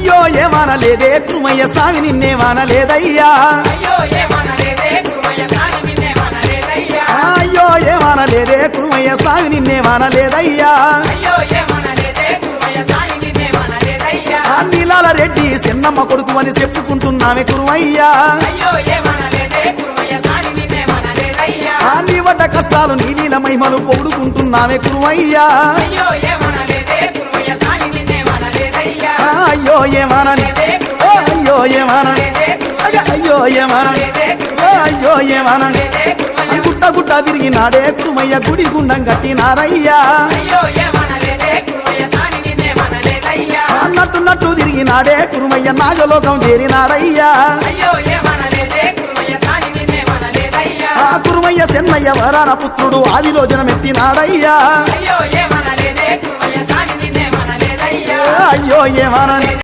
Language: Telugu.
అయ్యో ఏమనలేదే కురుమయ్య స్వామి నిన్నేమనలేదయ్యా అయ్యో ఏమనలేదే కురుమయ్య స్వామి నిన్నేమనలేదయ్యా నీలాల రెడ్డి చిన్నమ్మ కొడుకు అని చెప్పుకుంటున్నామే కురుమయ్యా నీ వడ్డ కష్టాలు నీ నీల మహిమలు పొగుడుకుంటున్నామే కురుమయ్యా అయ్యో ఏమనని అయ్యో ఏమనని గుట్ట గుట్ట తిరిగినాడే కురుమయ్య గుడి గుండం కట్టినారయ్యా అన్నట్టున్నట్టు తిరిగినాడే కురుమయ్య నాగలోకం చేరినాడయ్యా ఆ కురుమయ్య చెన్నయ్య వరాన పుత్రుడు ఆదిలో జనమెత్తినాడయ్యా అయ్యో ఏమనని